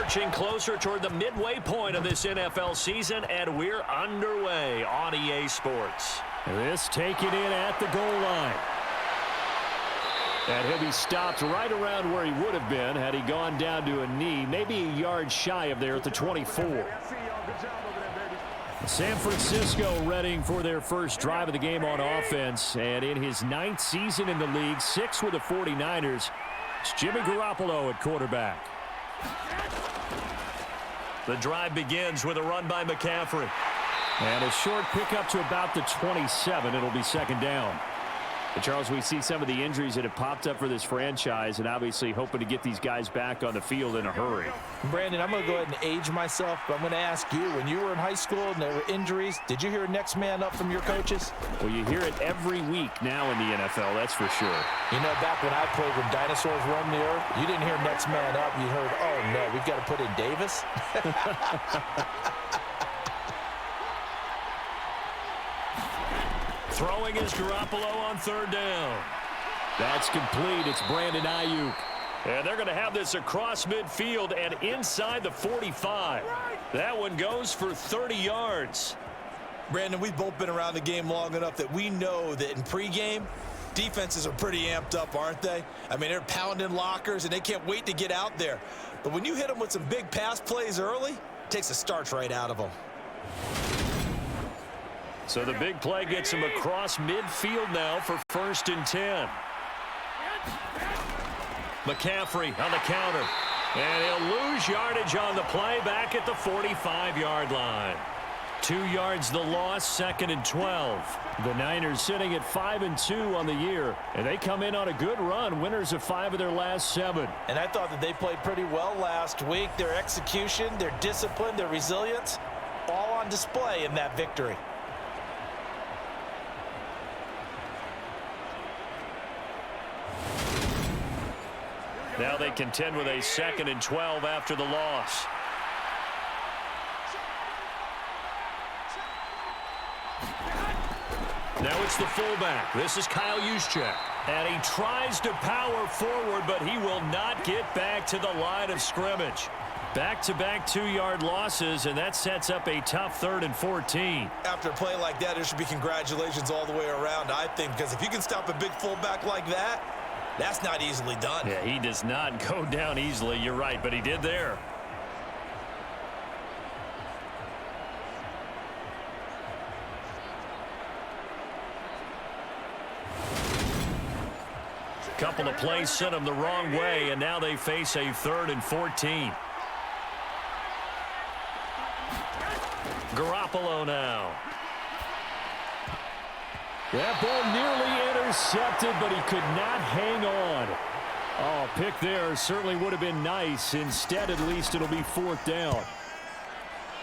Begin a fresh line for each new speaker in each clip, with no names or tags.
Inching closer toward the midway point of this NFL season, and we're underway on EA Sports.
This taken in at the goal line. And he'll be stopped right around where he would have been had he gone down to a knee, maybe a yard shy of there at the 24. San Francisco readying for their first drive of the game on offense. And in his 9th season in the league, 6th with the 49ers, it's Jimmy Garoppolo at quarterback.
The drive begins with a run by McCaffrey.
And a short pickup to about the 27. It'll be second down. And Charles, we see some of the injuries that have popped up for this franchise and obviously hoping to get these guys back on the field in a hurry.
Brandon, I'm going to go ahead and age myself, but I'm going to ask you, when you were in high school and there were injuries, did you hear next man up from your coaches?
Well, you hear it every week now in the NFL, that's for sure.
You know, back when I played when dinosaurs roamed the earth, you didn't hear next man up. You heard, oh, no, we've got to put in Davis.
Throwing is Garoppolo on third down.
That's complete. It's Brandon Ayuk.
And they're going to have this across midfield and inside the 45. That one goes for 30 yards.
Brandon, we've both been around the game long enough that we know that in pregame, defenses are pretty amped up, aren't they? I mean, they're pounding lockers, and they can't wait to get out there. But when you hit them with some big pass plays early, it takes the starch right out of them.
So the big play gets him across midfield now for 1st and 10. McCaffrey on the counter. And he'll lose yardage on the play back at the 45-yard line. 2 yards the loss, 2nd and 12. The Niners sitting at 5-2 on the year. And they come in on a good run, winners of 5 of their last 7.
And I thought that they played pretty well last week. Their execution, their discipline, their resilience, all on display in that victory.
Now they contend with a 2nd and 12 after the loss. Now it's the fullback. This is Kyle Juszczyk. And he tries to power forward, but he will not get back to the line of scrimmage. Back-to-back 2-yard losses, and that sets up a tough 3rd and 14.
After a play like that, there should be congratulations all the way around, I think, because if you can stop a big fullback like that, that's not easily done.
Yeah, he does not go down easily. You're right, but he did there. Couple of plays sent them the wrong way, and now they face a 3rd and 14. Garoppolo now.
That ball nearly intercepted, but he could not hang on. Oh, pick there certainly would have been nice. Instead, at least, it'll be 4th down.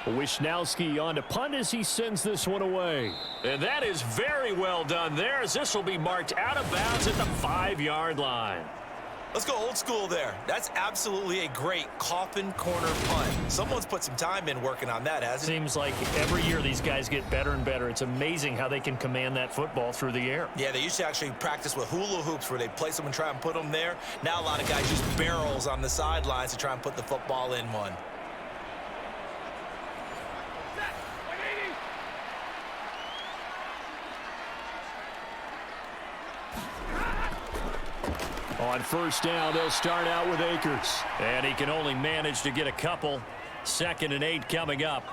Wishnowski on to punt as he sends this one away.
And that is very well done there, as this will be marked out of bounds at the 5-yard line.
Let's go old school there. That's absolutely a great coffin corner punt. Someone's put some time in working on that, hasn't it?
Seems like every year these guys get better and better. It's amazing how they can command that football through the air.
Yeah, they used to actually practice with hula hoops where they place them and try and put them there. Now a lot of guys use barrels on the sidelines to try and put the football in one.
On 1st down, they'll start out with Akers.
And he can only manage to get a couple. 2nd and 8 coming up.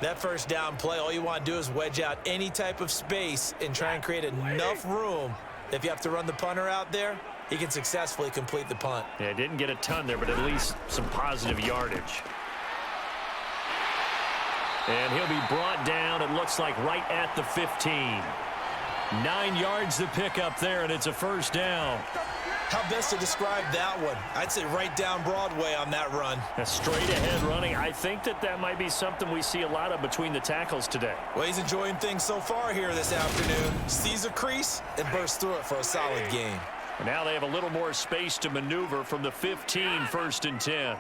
That 1st down play, all you want to do is wedge out any type of space and try and create enough room. If you have to run the punter out there, he can successfully complete the punt.
Yeah, didn't get a ton there, but at least some positive yardage. And he'll be brought down, it looks like, right at the 15. 9 yards to pick up there, and it's a 1st down.
How best to describe that one? I'd say right down Broadway on that run.
A straight-ahead running. I think that might be something we see a lot of between the tackles today.
Well, he's enjoying things so far here this afternoon. Sees a crease and bursts through it for a solid game.
And now they have a little more space to maneuver from the 15, 1st and 10.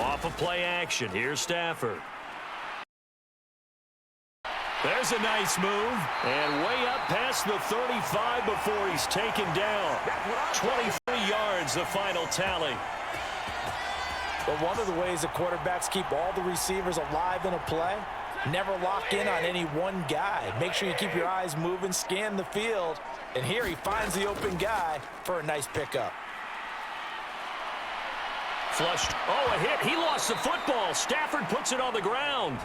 Off of play action. Here's Stafford. There's a nice move. And way up past the 35 before he's taken down. 23 yards, the final tally.
But one of the ways the quarterbacks keep all the receivers alive in a play, never lock in on any one guy. Make sure you keep your eyes moving, scan the field, and here he finds the open guy for a nice pickup.
Flushed. Oh, a hit. He lost the football. Stafford puts it on the ground.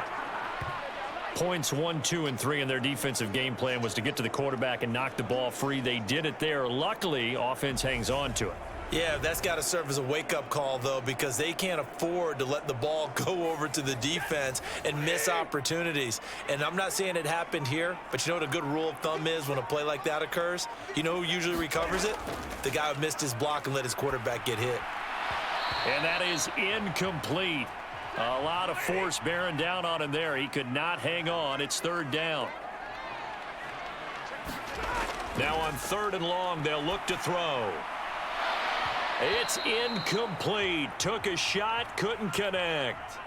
Points 1, 2, and 3 in their defensive game plan was to get to the quarterback and knock the ball free. They did it there. Luckily, offense hangs on to it.
Yeah, that's got to serve as a wake-up call, though, because they can't afford to let the ball go over to the defense and miss opportunities. And I'm not saying it happened here, but you know what a good rule of thumb is when a play like that occurs? You know who usually recovers it? The guy who missed his block and let his quarterback get hit.
And that is incomplete. A lot of force bearing down on him there. He could not hang on. It's third down. Now on 3rd and long, they'll look to throw. It's incomplete. Took a shot, couldn't connect.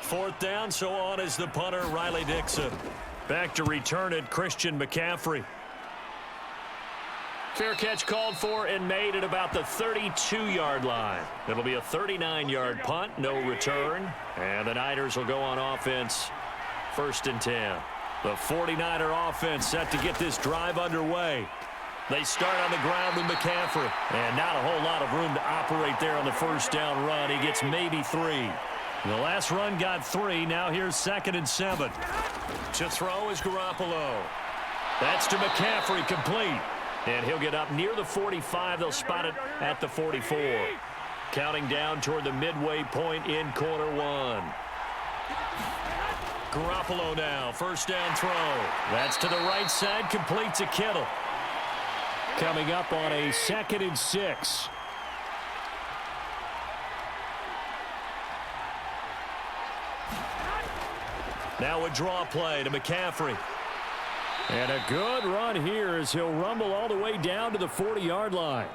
4th down, so on is the punter, Riley Dixon. Back to return it, Christian McCaffrey. Fair catch called for and made at about the 32-yard line. It'll be a 39-yard punt, no return. And the Niners will go on offense, 1st and 10. The 49er offense set to get this drive underway. They start on the ground with McCaffrey. And not a whole lot of room to operate there on the 1st down run. He gets maybe 3. The last run got 3. Now here's 2nd and 7. To throw is Garoppolo. That's to McCaffrey, complete. And he'll get up near the 45. They'll spot it at the 44. Counting down toward the midway point in quarter 1. Garoppolo now, 1st down throw. That's to the right side, complete to Kittle. Coming up on a 2nd and 6. Now a draw play to McCaffrey. And a good run here as he'll rumble all the way down to the 40-yard line.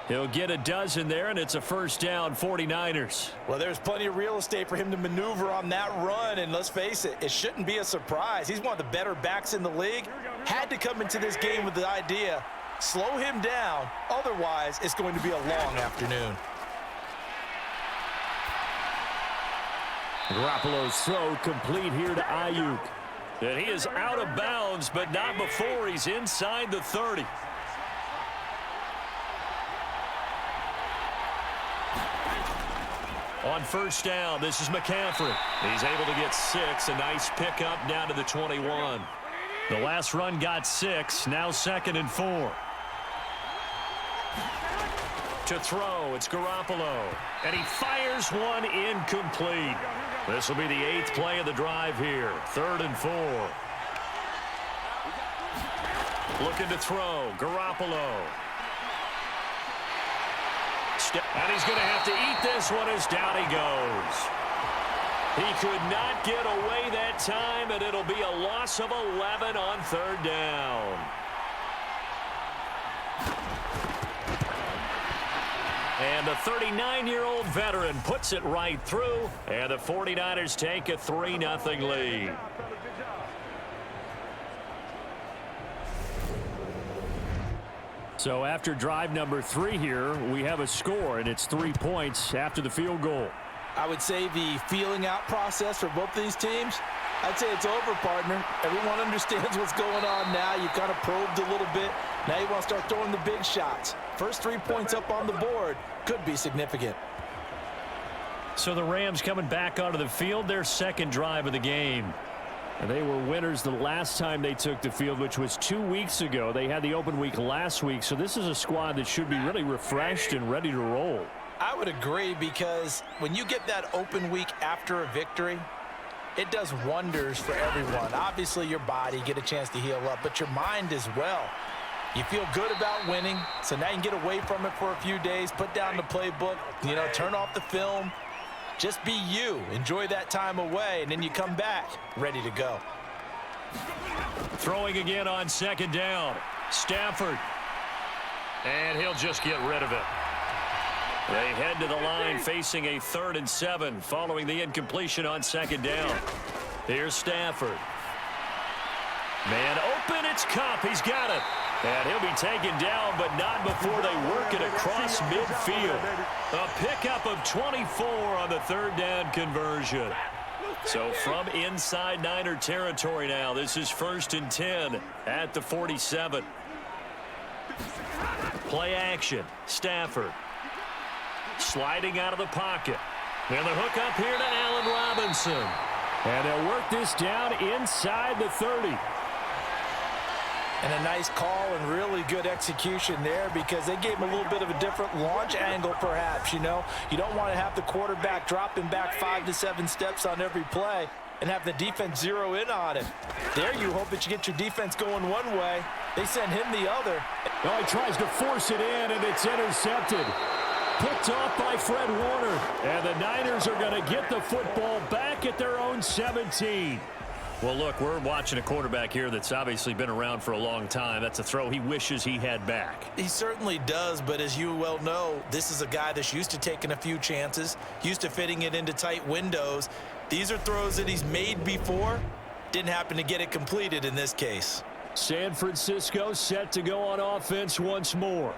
He'll get a dozen there, and it's a 1st down, 49ers.
Well, there's plenty of real estate for him to maneuver on that run, and let's face it, it shouldn't be a surprise. He's one of the better backs in the league. Had to come into this game with the idea, slow him down, otherwise it's going to be a long afternoon.
Garoppolo's throw complete here to Ayuk. And he is out of bounds, but not before he's inside the 30. On 1st down, this is McCaffrey. He's able to get 6. A nice pickup down to the 21. The last run got 6. Now 2nd and 4. To throw, it's Garoppolo. And he fires one incomplete. This will be the 8th play of the drive here. 3rd and 4. Looking to throw. Garoppolo. And he's going to have to eat this one as down he goes. He could not get away that time, and it'll be a loss of 11 on 3rd down. And the 39-year-old veteran puts it right through, and the 49ers take a 3-0 lead. So after drive number 3 here, we have a score, and it's 3 points after the field goal.
I would say the feeling out process for both these teams, I'd say it's over, partner. Everyone understands what's going on now. You kind of probed a little bit. Now you want to start throwing the big shots. First 3 points up on the board could be significant.
So the Rams coming back onto the field, their 2nd drive of the game. And they were winners the last time they took the field, which was 2 weeks ago. They had the open week last week, so this is a squad that should be really refreshed and ready to roll.
I would agree, because when you get that open week after a victory, it does wonders for everyone. Obviously, your body, get a chance to heal up, but your mind as well. You feel good about winning, so now you can get away from it for a few days, put down the playbook, turn off the film. Just be you. Enjoy that time away, and then you come back ready to go.
Throwing again on 2nd down. Stafford. And he'll just get rid of it. They head to the line facing a 3rd and 7 following the incompletion on 2nd down. Here's Stafford. Man open, it's Kupp. He's got it. And he'll be taken down, but not before they work it across midfield. A pickup of 24 on the third down conversion. So from inside Niner territory now, this is 1st and 10 at the 47. Play action. Stafford sliding out of the pocket. And the hook up here to Allen Robinson.
And they'll work this down inside the 30.
And a nice call and really good execution there because they gave him a little bit of a different launch angle perhaps, you know. You don't want to have the quarterback dropping back 5 to 7 steps on every play and have the defense zero in on him. There you hope that you get your defense going one way. They send him the other.
Oh, he tries to force it in, and it's intercepted. Picked off by Fred Warner. And the Niners are going to get the football back at their own 17.
Well, look, we're watching a quarterback here that's obviously been around for a long time. That's a throw he wishes he had back.
He certainly does, but as you well know, this is a guy that's used to taking a few chances, used to fitting it into tight windows. These are throws that he's made before. Didn't happen to get it completed in this case.
San Francisco set to go on offense once more.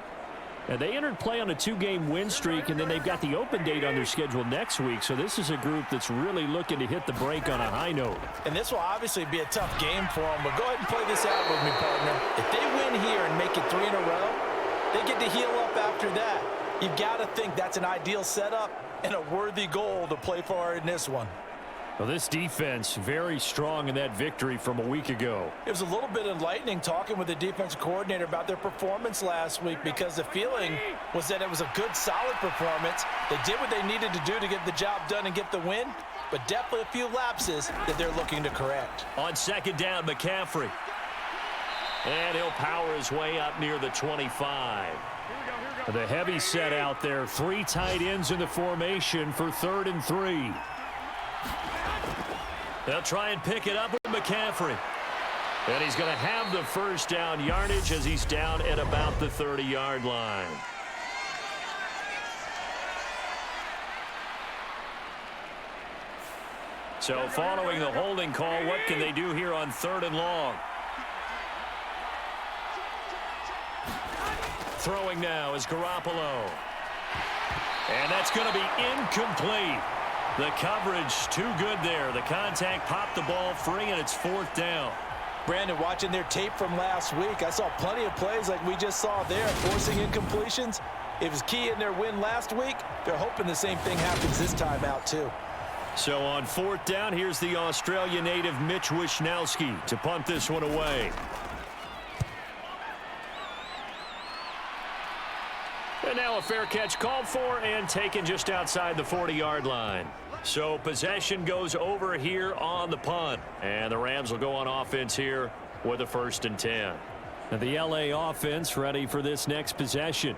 And they entered play on a 2-game win streak, and then they've got the open date on their schedule next week. So this is a group that's really looking to hit the break on a high note.
And this will obviously be a tough game for them, but go ahead and play this out with me, partner. If they win here and make it 3 in a row, they get to heal up after that. You've got to think that's an ideal setup and a worthy goal to play for in this one.
Well, this defense very strong in that victory from a week ago.
It was a little bit enlightening talking with the defensive coordinator about their performance last week because the feeling was that it was a good, solid performance. They did what they needed to do to get the job done and get the win, but definitely a few lapses that they're looking to correct.
On 2nd down, McCaffrey. And he'll power his way up near the 25.
The heavy set out there. 3 tight ends in the formation for 3rd and 3.
They'll try and pick it up with McCaffrey. And he's going to have the first down yardage as he's down at about the 30-yard line. So following the holding call, what can they do here on 3rd and long? Throwing now is Garoppolo. And that's going to be incomplete. The coverage too good there. The contact popped the ball free, and it's 4th down.
Brandon, watching their tape from last week, I saw plenty of plays like we just saw there, forcing incompletions. It was key in their win last week. They're hoping the same thing happens this time out, too.
So on 4th down, here's the Australia native Mitch Wishnowsky to punt this one away. And now a fair catch called for and taken just outside the 40-yard line. So possession goes over here on the punt. And the Rams will go on offense here with a 1st and 10.
And the LA offense ready for this next possession.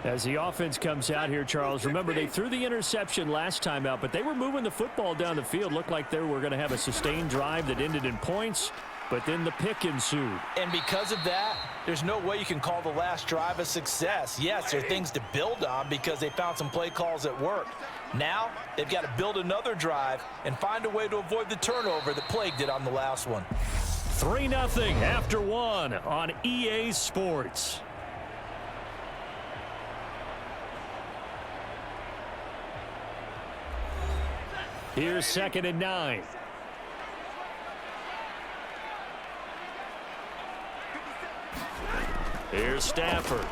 As the offense comes out here, Charles, remember they threw the interception last time out, but they were moving the football down the field. Looked like they were going to have a sustained drive that ended in points. But then the pick ensued.
And because of that, there's no way you can call the last drive a success. Yes, there are things to build on because they found some play calls that worked. Now, they've got to build another drive and find a way to avoid the turnover that plagued it on the last one.
3-0 after 1 on EA Sports. Here's 2nd and 9.
Here's Stafford.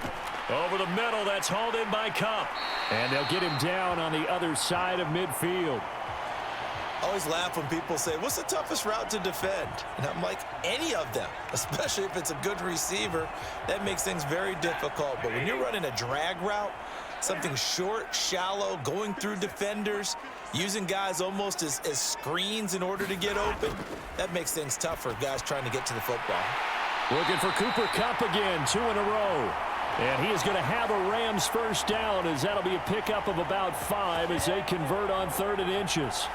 Over the middle, that's hauled in by Cup.
And they'll get him down on the other side of midfield.
I always laugh when people say, what's the toughest route to defend? And I'm like, any of them, especially if it's a good receiver. That makes things very difficult. But when you're running a drag route, something short, shallow, going through defenders, using guys almost as screens in order to get open, that makes things tough for guys trying to get to the football.
Looking for Cooper Kupp again, 2 in a row. And he is going to have a Rams first down as that'll be a pickup of about 5 as they convert on 3rd and inches.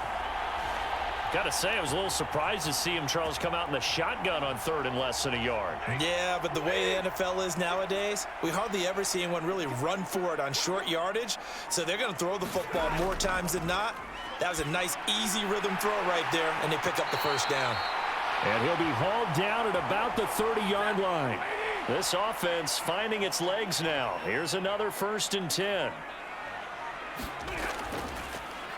Got to say, I was a little surprised to see him, Charles, come out in the shotgun on 3rd and less than a yard.
Yeah, but the way the NFL is nowadays, we hardly ever see anyone really run for it on short yardage. So they're going to throw the football more times than not. That was a nice, easy rhythm throw right there, and they pick up the first down.
And he'll be hauled down at about the 30-yard line.
This offense finding its legs now. Here's another 1st and 10.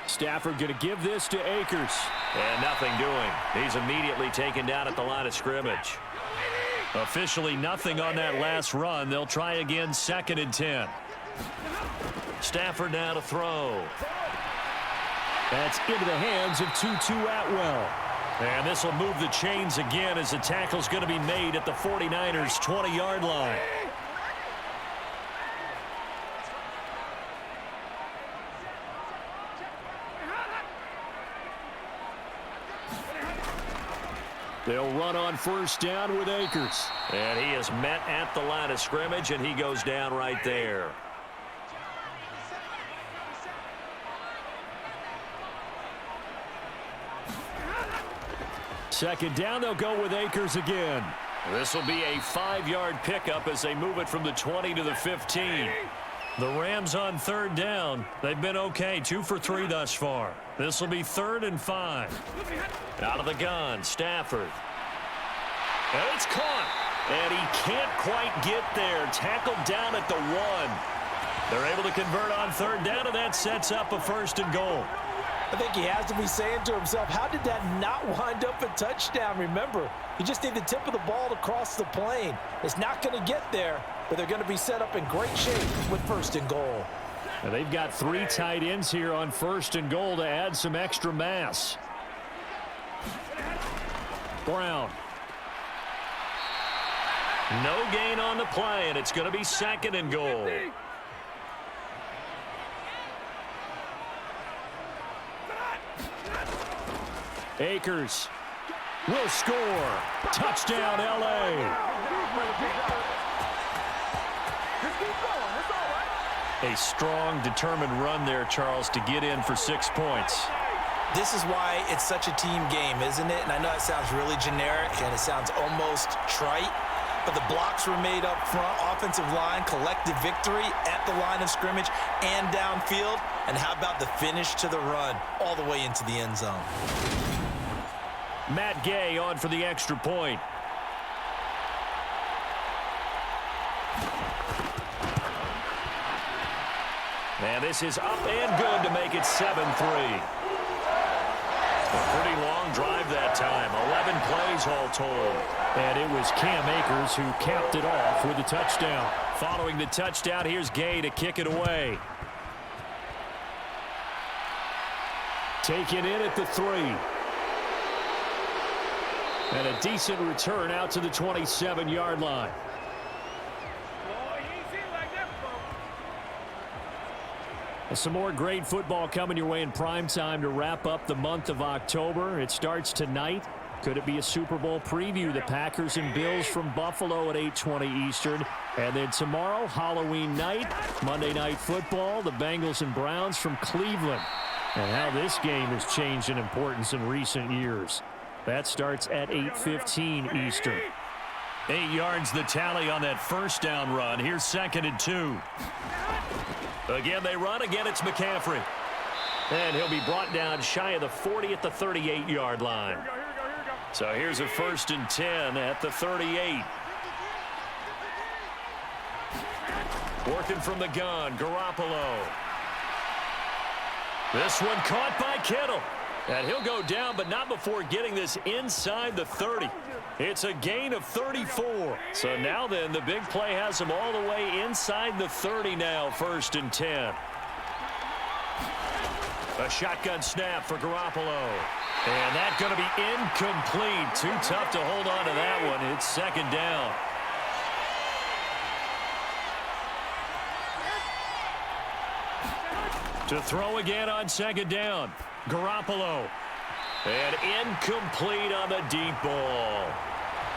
Stafford going to give this to Akers.
And nothing doing. He's immediately taken down at the line of scrimmage. Officially nothing on that last run. They'll try again 2nd and 10. Stafford now to throw.
That's into the hands of Tutu Atwell.
And this will move the chains again as the tackle's going to be made at the 49ers' 20-yard line.
They'll run on 1st down with Akers.
And he is met at the line of scrimmage, and he goes down right there.
Second down, they'll go with Akers again.
This will be a 5-yard pickup as they move it from the 20 to the 15. The Rams on 3rd down. They've been okay, 2 for 3 thus far. This will be 3rd and 5. Out of the gun, Stafford. And it's caught. And he can't quite get there. Tackled down at the 1. They're able to convert on 3rd down, and that sets up a 1st and goal.
I think he has to be saying to himself, how did that not wind up a touchdown? Remember, you just need the tip of the ball to cross the plane. It's not going to get there, but they're going to be set up in great shape with 1st and goal.
And they've got 3 tight ends here on 1st and goal to add some extra mass. Brown.
No gain on the play, and it's going to be 2nd and goal.
Akers will score. Touchdown, L.A.
A strong, determined run there, Charles, to get in for 6 points.
This is why it's such a team game, isn't it? And I know it sounds really generic and it sounds almost trite, but the blocks were made up front, offensive line, collective victory at the line of scrimmage and downfield. And how about the finish to the run all the way into the end zone?
Matt Gay on for the extra point. And this is up and good to make it 7-3. A pretty long drive that time. 11 plays all told.
And it was Cam Akers who capped it off with a touchdown.
Following the touchdown, here's Gay to kick it away.
Taken in at the 3. And a decent return out to the 27-yard line. Some more great football coming your way in prime time to wrap up the month of October. It starts tonight. Could it be a Super Bowl preview? The Packers and Bills from Buffalo at 8:20 Eastern. And then tomorrow, Halloween night, Monday Night Football, the Bengals and Browns from Cleveland. And how this game has changed in importance in recent years. That starts at 8:15 Eastern.
8 yards the tally on that 1st down run. Here's 2nd and 2. Again, they run. Again, it's McCaffrey. And he'll be brought down shy of the 40 at the 38-yard line. So here's a 1st and 10 at the 38. Working from the gun, Garoppolo. This one caught by Kittle. And he'll go down, but not before getting this inside the 30. It's a gain of 34. So now then, the big play has him all the way inside the 30 now, 1st and 10. A shotgun snap for Garoppolo. And that's going to be incomplete. Too tough to hold on to that one. It's 2nd down. To throw again on 2nd down. Garoppolo. And incomplete on the deep ball.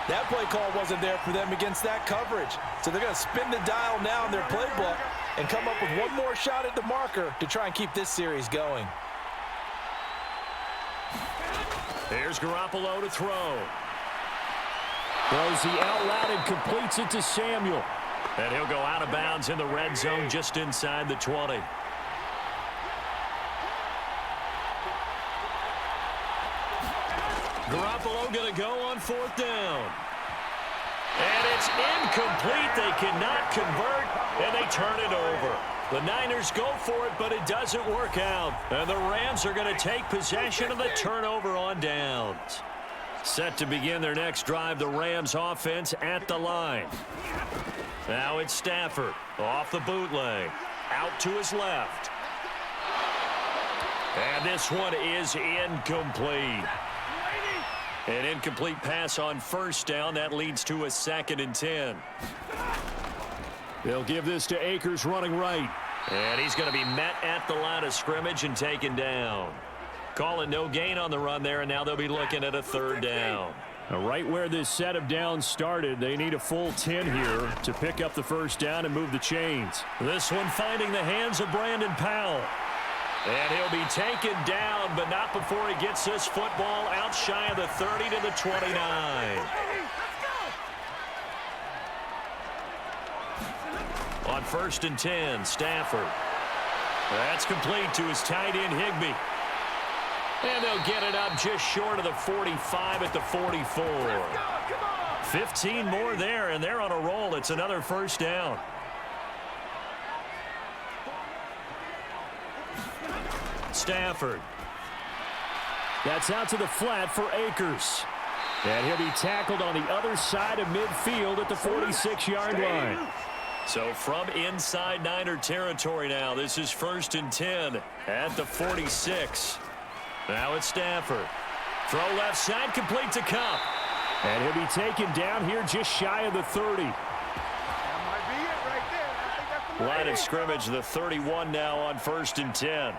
That play call wasn't there for them against that coverage. So they're going to spin the dial now in their playbook and come up with one more shot at the marker to try and keep this series going.
Here's Garoppolo to throw.
Throws the out route and completes it to Samuel.
And he'll go out of bounds in the red zone just inside the 20. Garoppolo going to go on 4th down. And it's incomplete. They cannot convert, and they turn it over. The Niners go for it, but it doesn't work out. And the Rams are going to take possession of the turnover on downs. Set to begin their next drive, the Rams offense at the line. Now it's Stafford off the bootleg. Out to his left. And this one is incomplete. An incomplete pass on first down. That leads to a 2nd and 10.
They'll give this to Akers running right.
And he's going to be met at the line of scrimmage and taken down. Call it no gain on the run there, and now they'll be looking at a 3rd down.
Now, right where this set of downs started, they need a full 10 here to pick up the first down and move the chains.
This one finding the hands of Brandon Powell. And he'll be taken down, but not before he gets this football out shy of the 30 to the 29. On 1st and 10, Stafford. That's complete to his tight end, Higbee. And they'll get it up just short of the 45 at the 44. 15 more there, and they're on a roll. It's another first down. Stafford.
That's out to the flat for Akers. And he'll be tackled on the other side of midfield at the 46-yard line.
So from inside Niner territory now, this is 1st and 10 at the 46. Now it's Stafford. Throw left side, complete to Cup.
And he'll be taken down here just shy of the 30.
Line of scrimmage, the 31 now on 1st and 10.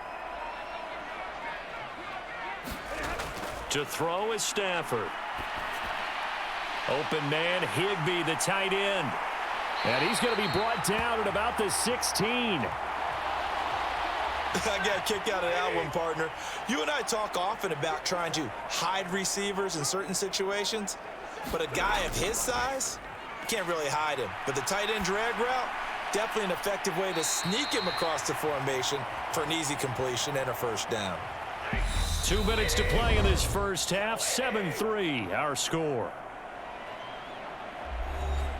To throw is Stafford. Open man, Higbee, the tight end.
And he's going to be brought down at about the 16.
I got kicked out of that one, partner. You and I talk often about trying to hide receivers in certain situations, but a guy of his size, you can't really hide him. But the tight end drag route, definitely an effective way to sneak him across the formation for an easy completion and a first down.
2 minutes to play in this first half. 7-3, our score.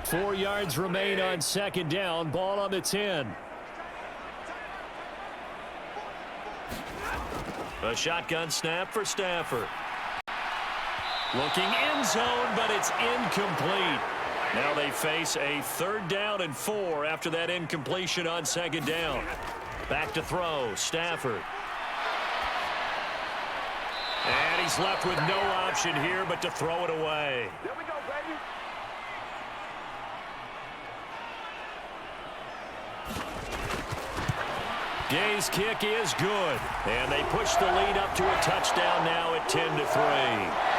4 yards remain on 2nd down. Ball on the 10.
A shotgun snap for Stafford. Looking end zone, but it's incomplete. Now they face a 3rd down and 4 after that incompletion on 2nd down. Back to throw, Stafford. And he's left with no option here but to throw it away.
There we go, baby.
Gay's kick is good. And they push the lead up to a touchdown now at 10-3.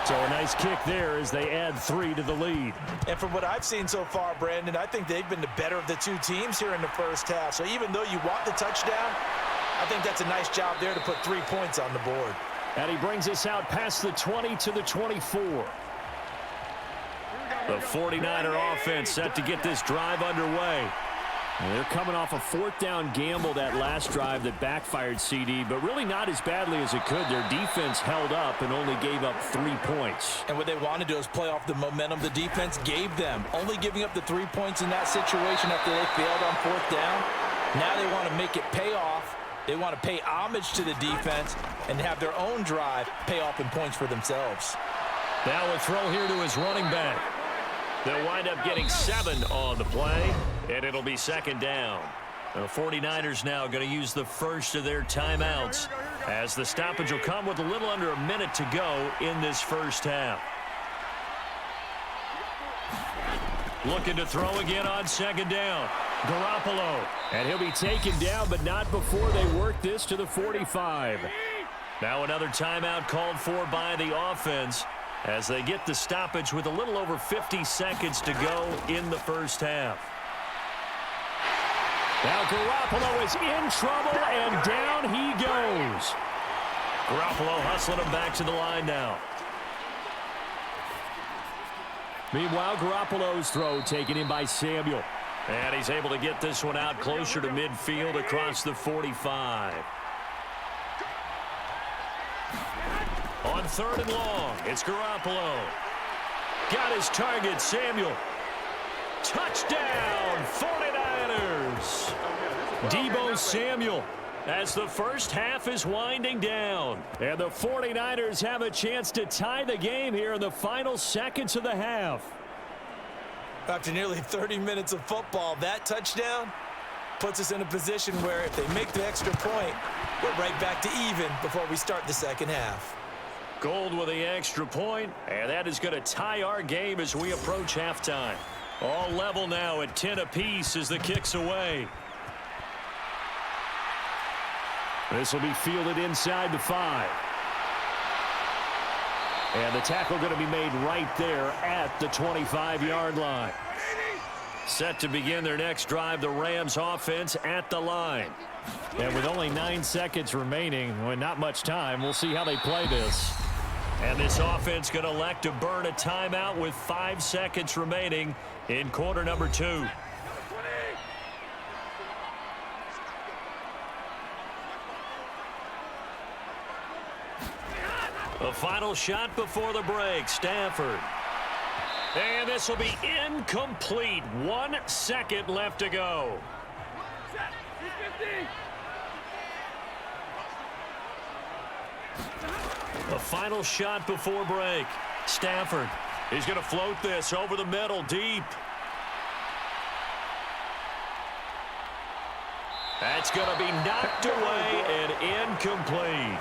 So a nice kick there as they add 3 to the lead.
And from what I've seen so far, Brandon, I think they've been the better of the two teams here in the first half. So even though you want the touchdown, I think that's a nice job there to put 3 points on the board.
And he brings us out past the 20 to the 24.
The 49er offense set to get this drive underway.
And they're coming off a 4th down gamble that last drive that backfired, CD, but really not as badly as it could. Their defense held up and only gave up 3 points.
And what they want to do is play off the momentum the defense gave them. Only giving up the 3 points in that situation after they failed on 4th down. Now they want to make it pay off. They want to pay homage to the defense and have their own drive pay off in points for themselves.
Now a throw here to his running back. They'll wind up getting 7 on the play, and it'll be 2nd down. The 49ers now going to use the first of their timeouts as the stoppage will come with a little under a minute to go in this first half. Looking to throw again on 2nd down. Garoppolo.
And he'll be taken down, but not before they work this to the 45.
Now another timeout called for by the offense as they get the stoppage with a little over 50 seconds to go in the first half.
Now Garoppolo is in trouble, and down he goes.
Garoppolo hustling him back to the line now.
Meanwhile, Garoppolo's throw taken in by Samuel.
And he's able to get this one out closer to midfield across the 45. On third and long. It's Garoppolo. Got his target, Samuel. Touchdown, 49ers. Deebo Samuel as the first half is winding down. And the 49ers have a chance to tie the game here in the final seconds of the half.
After nearly 30 minutes of football, that touchdown puts us in a position where if they make the extra point, we're right back to even before we start the second half.
Gold with the extra point, and that is going to tie our game as we approach halftime. All level now at 10 apiece as the kick's away. This will be fielded inside the 5. And the tackle going to be made right there at the 25-yard line. Set to begin their next drive, the Rams offense at the line.
And with only 9 seconds remaining, well, not much time, we'll see how they play this.
And this offense going to elect to burn a timeout with 5 seconds remaining in quarter number 2. The final shot before the break, Stafford. And this will be incomplete. 1 second left to go. The final shot before break. Stafford. He's going to float this over the middle, deep. That's going to be knocked away and incomplete.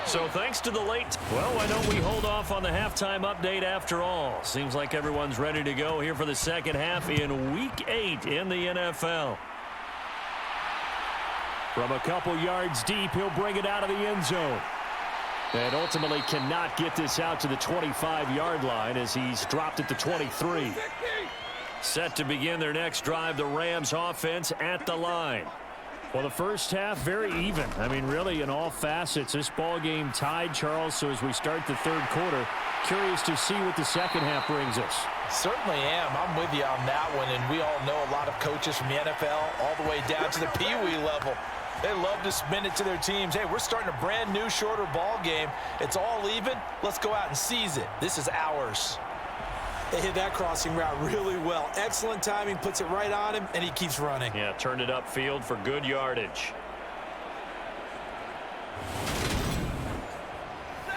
So thanks to the late. Well, why don't we hold off on the halftime update after all? Seems like everyone's ready to go here for the second half in Week 8 in the NFL.
From a couple yards deep, he'll bring it out of the end zone. And ultimately cannot get this out to the 25-yard line as he's dropped at the 23.
Set to begin their next drive, the Rams offense at the line.
Well, the first half, very even. I mean, really, in all facets. This ball game tied, Charles, so as we start the third quarter, curious to see what the second half brings us.
Certainly am. I'm with you on that one, and we all know a lot of coaches from the NFL all the way down to the Pee-wee level. They love to spin it to their teams. Hey, we're starting a brand new, shorter ball game. It's all even. Let's go out and seize it. This is ours.
They hit that crossing route really well. Excellent timing, puts it right on him, and he keeps running.
Yeah, turned it upfield for good yardage.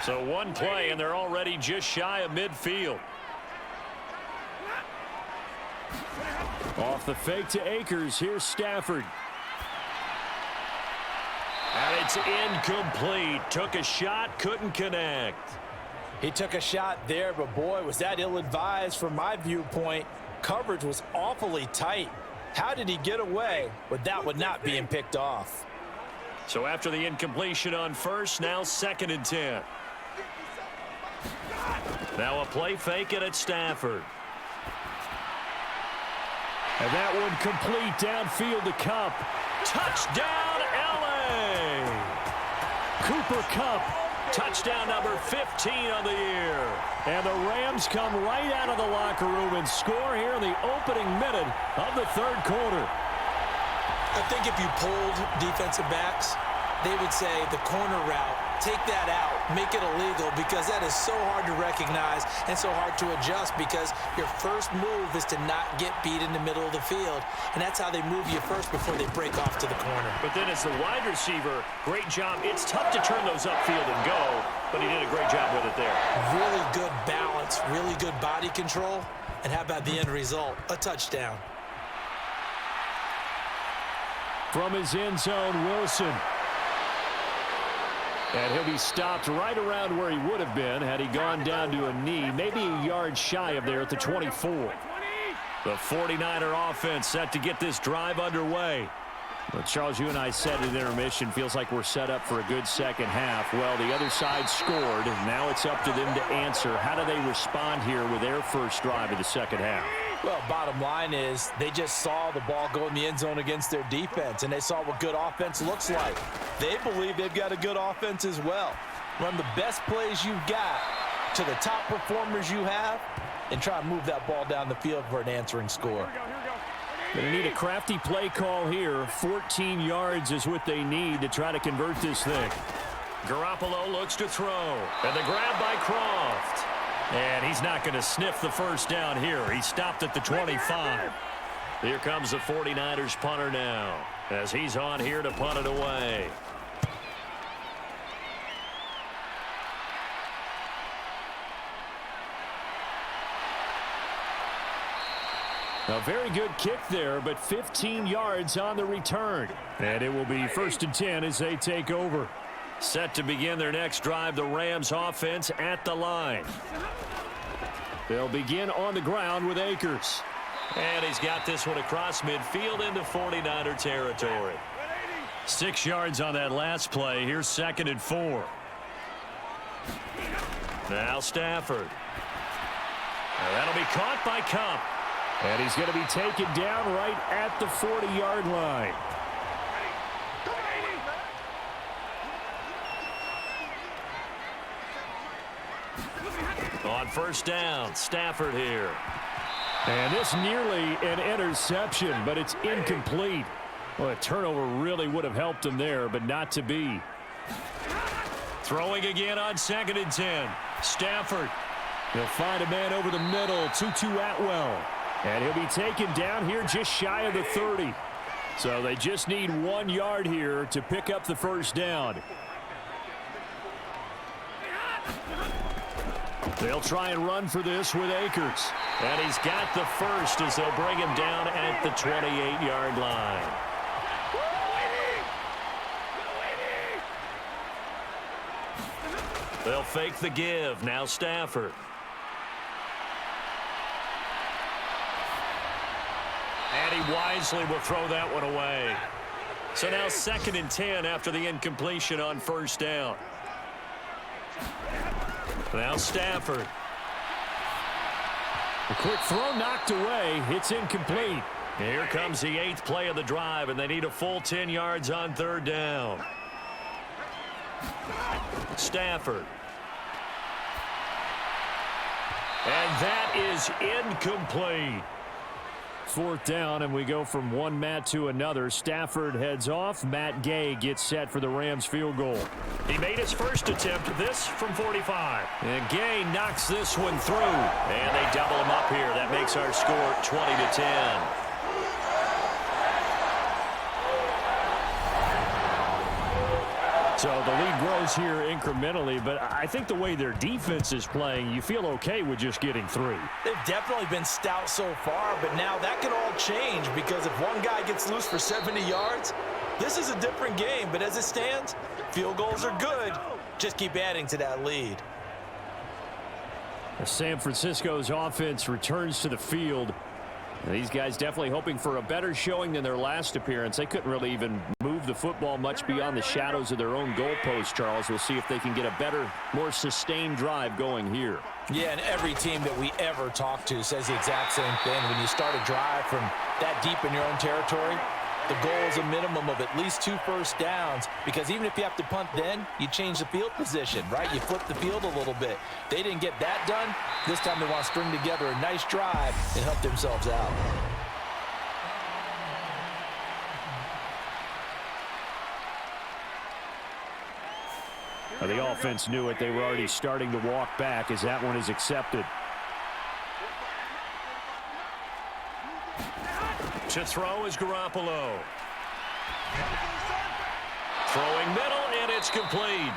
So one play, and they're already just shy of midfield.
Off the fake to Akers. Here's Stafford.
And it's incomplete. Took a shot, couldn't connect.
He took a shot there, but boy, was that ill-advised from my viewpoint. Coverage was awfully tight. How did he get away with that one not being picked off?
So after the incompletion on first, now 2nd and 10. Now a play fake it at Stafford.
And that one complete downfield to Kupp.
Touchdown, L.A.
Cooper Kupp.
Touchdown number 15 on the year.
And the Rams come right out of the locker room and score here in the opening minute of the third quarter.
I think if you polled defensive backs, they would say the corner route, take that out, make it illegal, because that is so hard to recognize and so hard to adjust, because your first move is to not get beat in the middle of the field. And that's how they move you first before they break off to the corner.
But then as the wide receiver, great job. It's tough to turn those upfield and go, but he did a great job with it there.
Really good balance, really good body control. And how about the end result? A touchdown.
From his end zone, Wilson. And he'll be stopped right around where he would have been had he gone down to a knee, maybe a yard shy of there at the 24.
The 49er offense set to get this drive underway.
Well, Charles, you and I said at intermission, feels like we're set up for a good second half. Well, the other side scored. Now it's up to them to answer. How do they respond here with their first drive of the second half?
Well, bottom line is they just saw the ball go in the end zone against their defense, and they saw what good offense looks like. They believe they've got a good offense as well. Run the best plays you've got to the top performers you have and try to move that ball down the field for an answering score.
Going to need a crafty play call here. 14 yards is what they need to try to convert this thing.
Garoppolo looks to throw. And the grab by Croft. And he's not going to sniff the first down here. He stopped at the 25. Here comes the 49ers punter now as he's on here to punt it away.
A very good kick there, but 15 yards on the return. And it will be 1st and 10 as they take over.
Set to begin their next drive, the Rams offense at the line.
They'll begin on the ground with Akers.
And he's got this one across midfield into 49er territory.
6 yards on that last play. Here's 2nd and 4.
Now Stafford. And that'll be caught by Cup.
And he's going to be taken down right at the 40-yard line.
On 1st down, Stafford here.
And this nearly an interception, but it's incomplete. Well, a turnover really would have helped him there, but not to be.
Throwing again on 2nd and 10. Stafford.
He'll find a man over the middle, Tutu Atwell. And he'll be taken down here just shy of the 30. So they just need 1 yard here to pick up the 1st down. They'll try and run for this with Akers.
And he's got the first as they'll bring him down at the 28-yard line. They'll fake the give. Now Stafford. And he wisely will throw that one away. So now 2nd and 10 after the incompletion on 1st down. Now Stafford.
A quick throw knocked away. It's incomplete.
Here comes the 8th play of the drive, and they need a full 10 yards on 3rd down. Stafford. And that is incomplete.
4th down, and we go from one Matt to another. Stafford heads off. Matt Gay gets set for the Rams field goal.
He made his first attempt, this from 45. And Gay knocks this one through. And they double him up here. That makes our score 20-10.
So the lead grows here incrementally, but I think the way their defense is playing, you feel okay with just getting 3.
They've definitely been stout so far, but now that can all change because if one guy gets loose for 70 yards, this is a different game. But as it stands, field goals are good. Just keep adding to that lead.
San Francisco's offense returns to the field. And these guys definitely hoping for a better showing than their last appearance. They couldn't really even move the football much beyond the shadows of their own goalpost, Charles. We'll see if they can get a better, more sustained drive going here.
Yeah, and every team that we ever talk to says the exact same thing. When you start a drive from that deep in your own territory, the goal is a minimum of at least 2 first downs, because even if you have to punt then, you change the field position, right? You flip the field a little bit. They didn't get that done. This time they want to string together a nice drive and help themselves out.
The offense knew it. They were already starting to walk back as that one is accepted.
To throw is Garoppolo. Throwing middle, and it's complete.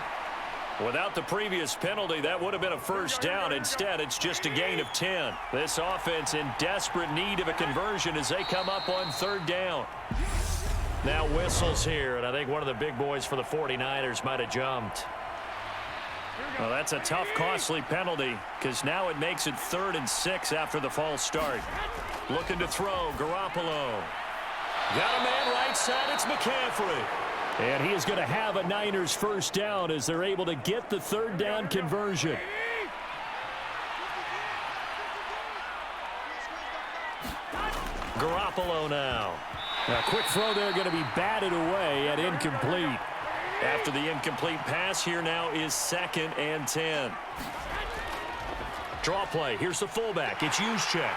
Without the previous penalty, that would have been a first down. Instead, it's just a gain of 10. This offense in desperate need of a conversion as they come up on 3rd down. Now whistles here, and I think one of the big boys for the 49ers might have jumped. Well, that's a tough, costly penalty because now it makes it 3rd and 6 after the false start. Looking to throw, Garoppolo. Got a man right side, it's McCaffrey.
And he is going to have a Niners first down as they're able to get the 3rd down conversion.
Garoppolo now.
A quick throw there going to be batted away and incomplete.
After the incomplete pass, here now is 2nd and 10. Draw play. Here's the fullback. It's Juszczyk.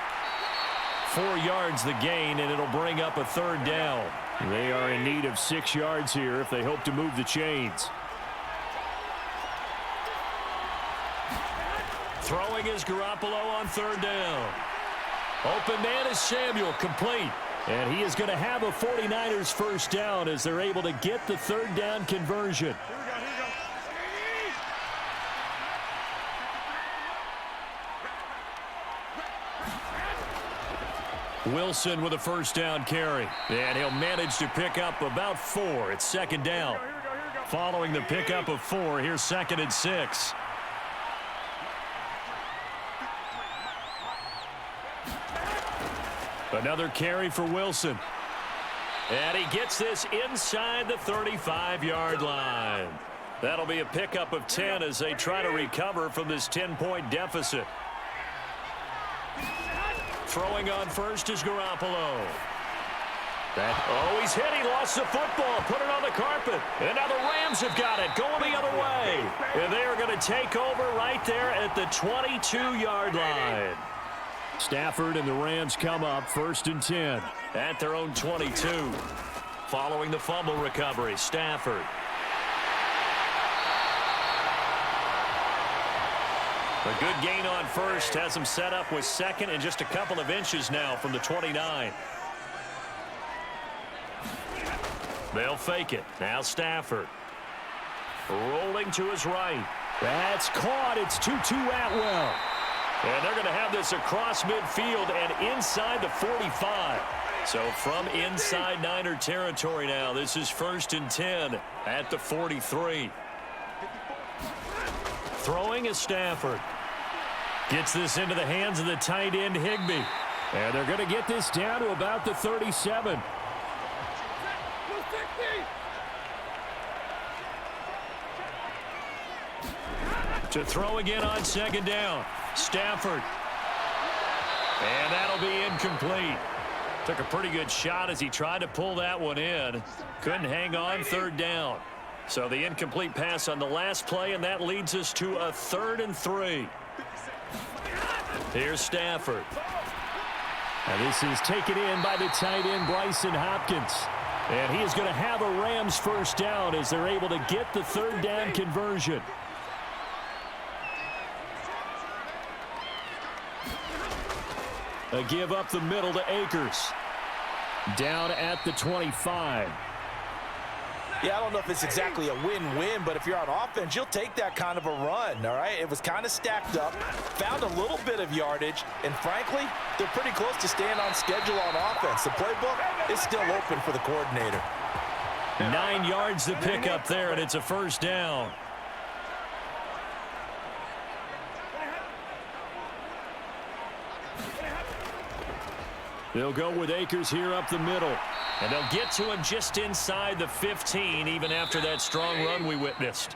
4 yards the gain, and it'll bring up a 3rd down.
They are in need of 6 yards here if they hope to move the chains.
Throwing is Garoppolo on third down. Open man is Samuel, complete.
And he is going to have a 49ers first down as they're able to get the third down conversion.
Wilson with a first down carry. And he'll manage to pick up about 4. It's second down. Following the pickup of 4, here's 2nd and 6. Another carry for Wilson. And he gets this inside the 35-yard line. That'll be a pickup of 10 as they try to recover from this 10-point deficit. Throwing on first is Garoppolo. He's hit. He lost the football. Put it on the carpet. And now the Rams have got it. Going the other way. And they are going to take over right there at the 22-yard line.
Stafford and the Rams come up 1st and 10.
At their own 22. Following the fumble recovery, Stafford. A good gain on first has him set up with 2nd and just a couple of inches now from the 29. They'll fake it. Now Stafford. Rolling to his right.
That's caught. It's Tutu Atwell.
And they're going to have this across midfield and inside the 45. So from inside Niner territory now, this is 1st and 10 at the 43. Throwing is Stafford. Gets this into the hands of the tight end Higbee.
And they're going to get this down to about the 37.
To throw again on 2nd down. Stafford. And that'll be incomplete. Took a pretty good shot as he tried to pull that one in. Couldn't hang on 3rd down. So the incomplete pass on the last play, and that leads us to a 3rd and 3. Here's Stafford.
And this is taken in by the tight end Bryson Hopkins. And he is going to have a Rams first down as they're able to get the 3rd down conversion. A give up the middle to Akers. Down at the 25.
Yeah, I don't know if it's exactly a win-win, but if you're on offense, you'll take that kind of a run, all right? It was kind of stacked up, found a little bit of yardage, and frankly, they're pretty close to staying on schedule on offense. The playbook is still open for the coordinator.
9 yards to pick up there, and it's a first down.
They'll go with Akers here up the middle.
And they'll get to him just inside the 15, even after that strong run we witnessed.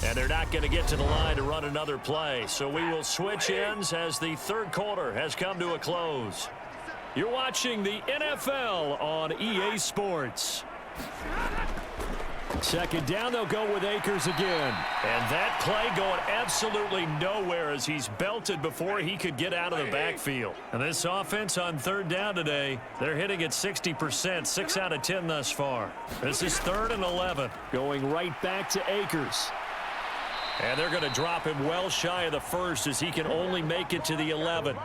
And they're not going to get to the line to run another play. So we will switch ends as the 3rd quarter has come to a close. You're watching the NFL on EA Sports.
2nd down, they'll go with Akers again.
And that play going absolutely nowhere as he's belted before he could get out of the backfield. And this offense on 3rd down today, they're hitting at 60%, 6 out of 10 thus far. This is 3rd and 11.
Going right back to Akers.
And they're going to drop him well shy of the 1st as he can only make it to the 11.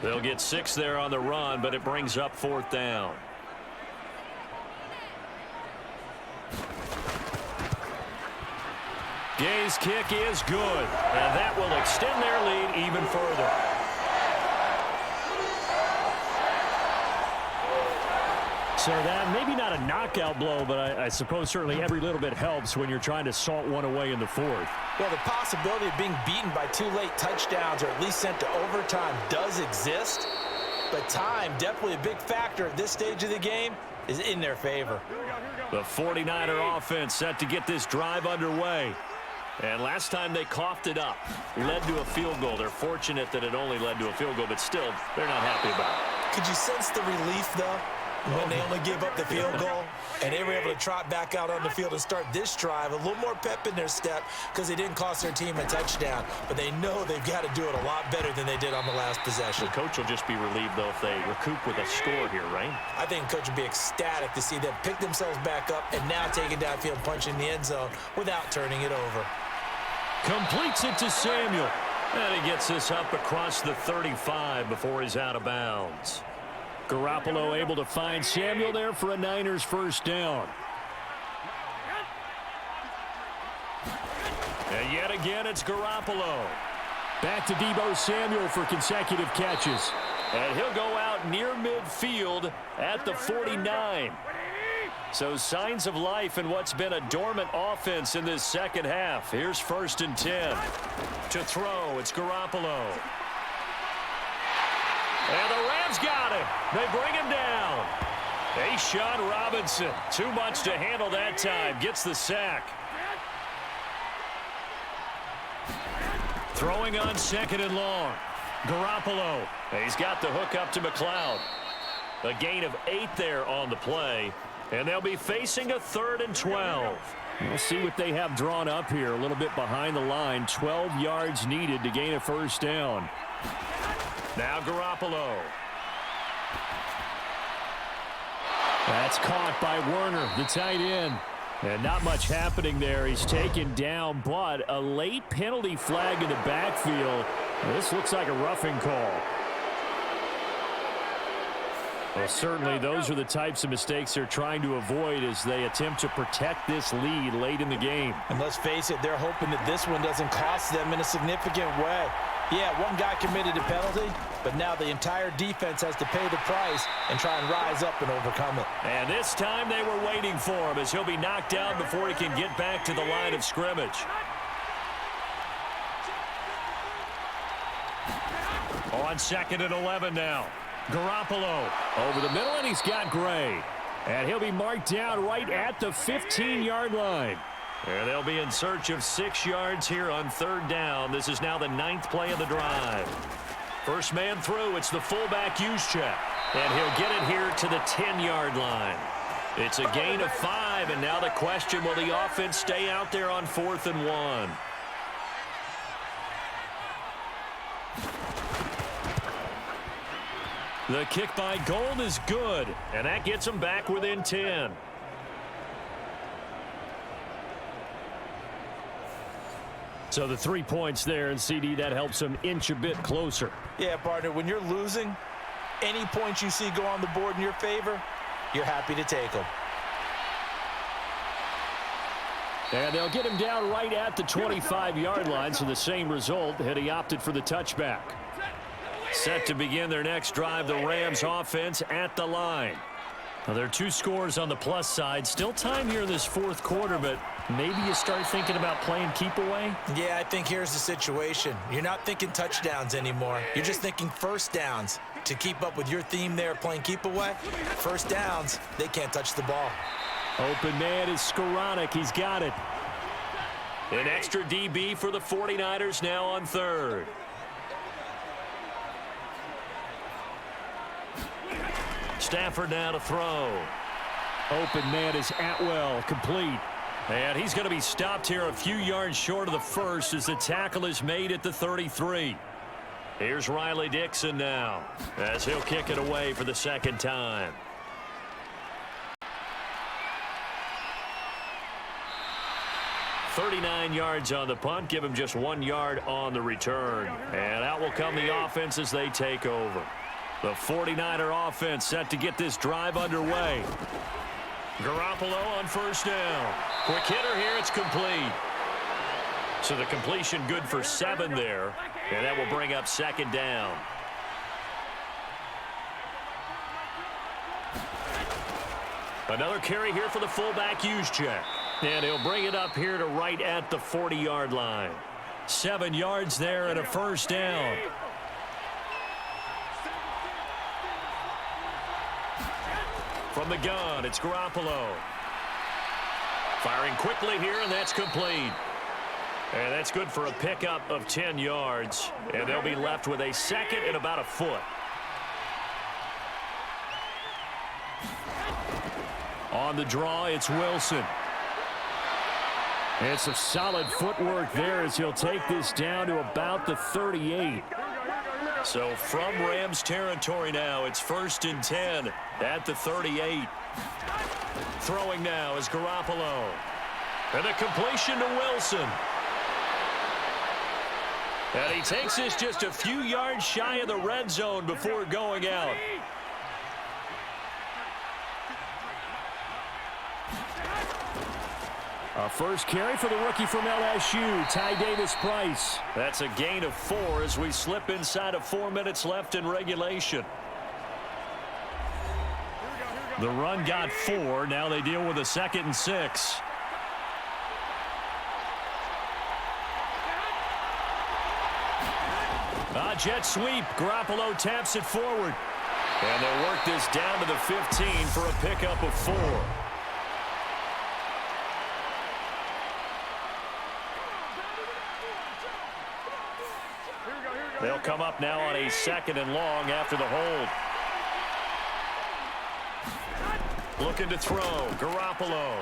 They'll get 6 there on the run, but it brings up 4th down. Gay's kick is good, and that will extend their lead even further.
So that maybe not a knockout blow, but I suppose certainly every little bit helps when you're trying to salt one away in the 4th.
Well, the possibility of being beaten by 2 late touchdowns or at least sent to overtime does exist, but time, definitely a big factor at this stage of the game, is in their favor.
The 49er offense set to get this drive underway. And last time they coughed it up, led to a field goal. They're fortunate that it only led to a field goal, but still, they're not happy about it.
Could you sense the relief, though, when they only gave up the field goal and they were able to trot back out on the field and start this drive? A little more pep in their step because they didn't cost their team a touchdown, but they know they've got to do it a lot better than they did on the last possession.
The coach will just be relieved, though, if they recoup with a score here, right?
I think the coach would be ecstatic to see them pick themselves back up and now take it downfield, punch in the end zone without turning it over.
Completes it to Samuel. And he gets this up across the 35 before he's out of bounds.
Garoppolo able to find Samuel there for a Niners first down.
And yet again, it's Garoppolo.
Back to Deebo Samuel for consecutive catches.
And he'll go out near midfield at the 49. So signs of life in what's been a dormant offense in this second half. Here's 1st and 10. To throw, it's Garoppolo. And the Rams got him. They bring him down. Sean Robinson, too much to handle that time. Gets the sack. Throwing on 2nd and long. Garoppolo. He's got the hook up to McLeod. A gain of 8 there on the play. And they'll be facing a 3rd and 12.
We'll see what they have drawn up here. A little bit behind the line. 12 yards needed to gain a first down.
Now Garoppolo.
That's caught by Werner, the tight end. And not much happening there. He's taken down, but a late penalty flag in the backfield. This looks like a roughing call. Well, certainly those are the types of mistakes they're trying to avoid as they attempt to protect this lead late in the game.
And let's face it, they're hoping that this one doesn't cost them in a significant way. Yeah, one guy committed a penalty, but now the entire defense has to pay the price and try and rise up and overcome it.
And this time they were waiting for him as he'll be knocked down before he can get back to the line of scrimmage. On 2nd and 11 now. Garoppolo
over the middle, and he's got Gray. And he'll be marked down right at the 15-yard line.
And they'll be in search of 6 yards here on 3rd down. This is now the 9th play of the drive. First man through, it's the fullback Juszczyk. And he'll get it here to the 10-yard line. It's a gain of 5, and now the question, will the offense stay out there on 4th and 1? The kick by Gold is good, and that gets them back within 10.
So the 3 points there, and CD, that helps them inch a bit closer.
Yeah, partner, when you're losing, any points you see go on the board in your favor, you're happy to take them.
And they'll get him down right at the 25-yard line, so the same result had he opted for the touchback.
Set to begin their next drive, the Rams offense at the line. Now, there are 2 scores on the plus side. Still time here in this 4th quarter, but maybe you start thinking about playing keep away?
Yeah, I think here's the situation. You're not thinking touchdowns anymore. You're just thinking first downs. To keep up with your theme there, playing keep away, first downs, they can't touch the ball.
Open man is Skoranek. He's got it.
An extra DB for the 49ers now on 3rd. Stafford now to throw.
Open man is Atwell, complete.
And he's going to be stopped here a few yards short of the first as the tackle is made at the 33. Here's Riley Dixon now as he'll kick it away for the 2nd time. $39 yards on the punt, give him just 1 yard on the return. And out will come the offense as they take over. The 49er offense set to get this drive underway. Garoppolo on first down. Quick hitter here, it's complete. So the completion good for 7 there, and that will bring up 2nd down. Another carry here for the fullback Juszczyk. And he'll bring it up here to right at the 40-yard line. 7 yards there and a first down. From the gun, it's Garoppolo. Firing quickly here, and that's complete. And that's good for a pickup of 10 yards. And they'll be left with a 2nd and about a foot.
On the draw, it's Wilson. And some solid footwork there as he'll take this down to about the 38.
So from Rams territory now, it's 1st and 10 at the 38. Throwing now is Garoppolo. And a completion to Wilson. And he takes this just a few yards shy of the red zone before going out.
A first carry for the rookie from LSU, Ty Davis-Price.
That's a gain of 4 as we slip inside of 4 minutes left in regulation.
The run got 4. Now they deal with a 2nd and 6.
Jet sweep. Garoppolo taps it forward. And they'll work this down to the 15 for a pickup of 4. They'll come up now on a 2nd and long after the hold. Looking to throw. Garoppolo.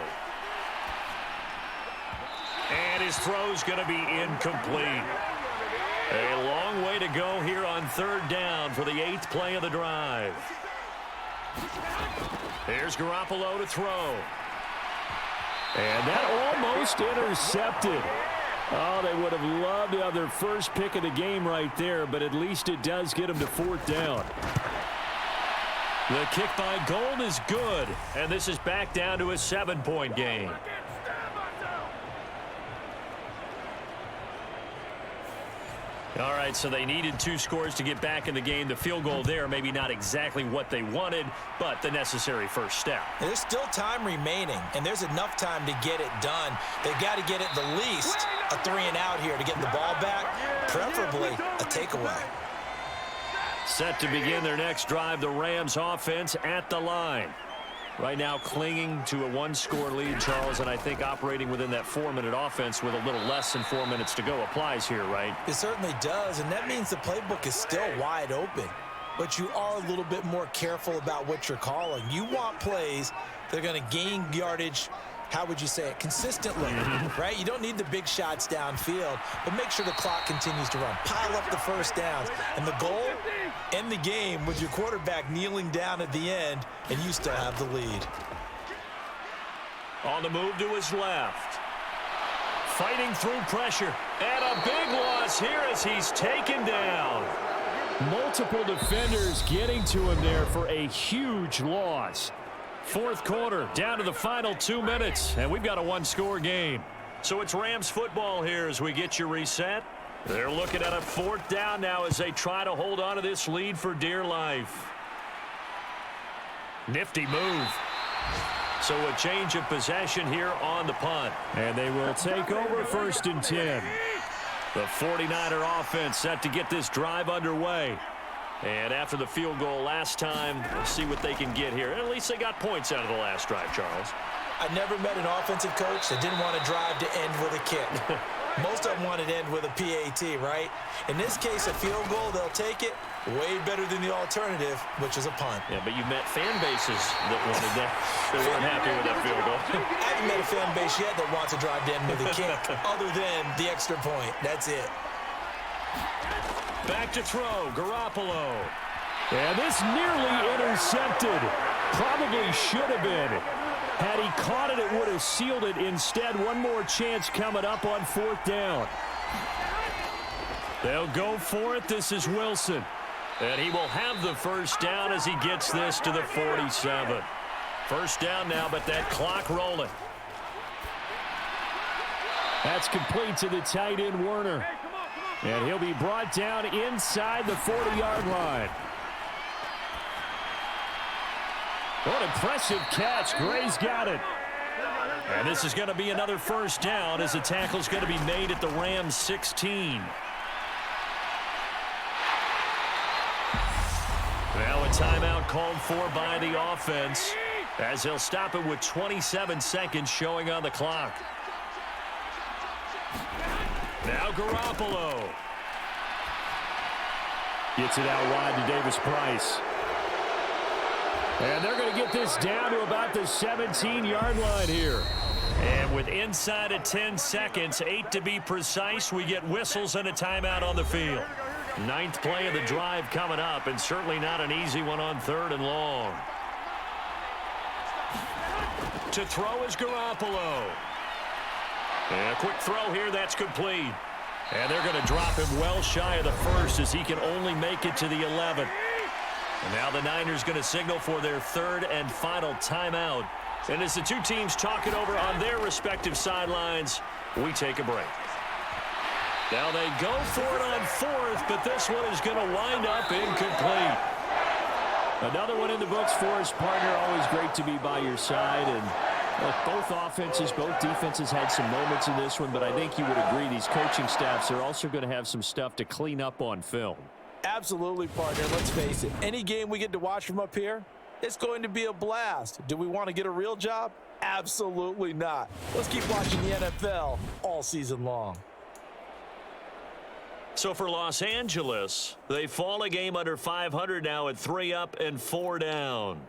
And his throw's going to be incomplete. A long way to go here on 3rd down for the 8th play of the drive. Here's Garoppolo to throw.
And that almost intercepted. Oh, they would have loved to have their first pick of the game right there, but at least it does get them to 4th down.
The kick by Gold is good, and this is back down to a 7-point game. All right, so they needed 2 scores to get back in the game. The field goal there, maybe not exactly what they wanted, but the necessary first step.
There's still time remaining, and there's enough time to get it done. They've got to get it the least a 3 and out here to get the ball back, preferably a takeaway.
Set to begin their next drive, the Rams offense at the line. Right now clinging to a 1-score lead, Charles, and I think operating within that 4-minute offense with a little less than 4 minutes to go applies here, right?
It certainly does, and that means the playbook is still wide open. But you are a little bit more careful about what you're calling. You want plays that are going to gain yardage, how would you say it, consistently, right? You don't need the big shots downfield, but make sure the clock continues to run. Pile up the first downs. And the goal, end the game with your quarterback kneeling down at the end, and you still have the lead.
On the move to his left. Fighting through pressure. And a big loss here as he's taken down.
Multiple defenders getting to him there for a huge loss.
4th quarter, down to the final 2 minutes, and we've got a 1-score game. So it's Rams football here as we get you reset. They're looking at a 4th down now as they try to hold on to this lead for dear life. Nifty move. So a change of possession here on the punt.
And they will take over 1st and 10.
The 49er offense set to get this drive underway. And after the field goal last time, we'll see what they can get here. At least they got points out of the last drive, Charles.
I never met an offensive coach that didn't want to drive to end with a kick. Most of them wanted to end with a PAT, right? In this case, a field goal, they'll take it. Way better than the alternative, which is a punt.
Yeah, but you met fan bases that wanted that. They weren't happy with that field goal.
I haven't met a fan base yet that wants to drive to end with a kick, other than the extra point. That's it.
Back to throw, Garoppolo.
And this nearly intercepted. Probably should have been. Had he caught it, it would have sealed it. Instead, one more chance coming up on 4th down.
They'll go for it. This is Wilson. And he will have the first down as he gets this to the 47. First down now, but that clock rolling.
That's complete to the tight end, Werner. And he'll be brought down inside the 40-yard line. What impressive catch. Gray's got it.
And this is going to be another first down as the tackle's going to be made at the Rams 16. Now a timeout called for by the offense as they'll stop it with 27 seconds showing on the clock. Now Garoppolo.
Gets it out wide to Davis-Price. And they're going to get this down to about the 17-yard line here.
And with inside of 10 seconds, 8 to be precise, we get whistles and a timeout on the field. 9th play of the drive coming up, and certainly not an easy one on 3rd and long. To throw is Garoppolo. And a quick throw here, that's complete. And they're going to drop him well shy of the first as he can only make it to the 11. And now the Niners going to signal for their third and final timeout. And as the two teams talk it over on their respective sidelines, we take a break. Now they go for it on fourth, but this one is going to wind up incomplete.
Another one in the books for his partner. Always great to be by your side. And look, both offenses, both defenses had some moments in this one, but I think you would agree these coaching staffs are also going to have some stuff to clean up on film.
Absolutely, partner. Let's face it. Any game we get to watch from up here, it's going to be a blast. Do we want to get a real job? Absolutely not. Let's keep watching the NFL all season long.
So for Los Angeles, they fall a game under 500 now at 3 up and 4 down.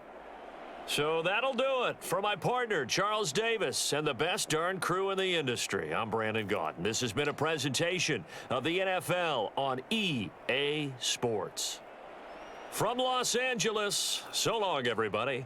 So that'll do it for my partner, Charles Davis, and the best darn crew in the industry. I'm Brandon Gaudin. This has been a presentation of the NFL on EA Sports. From Los Angeles, so long, everybody.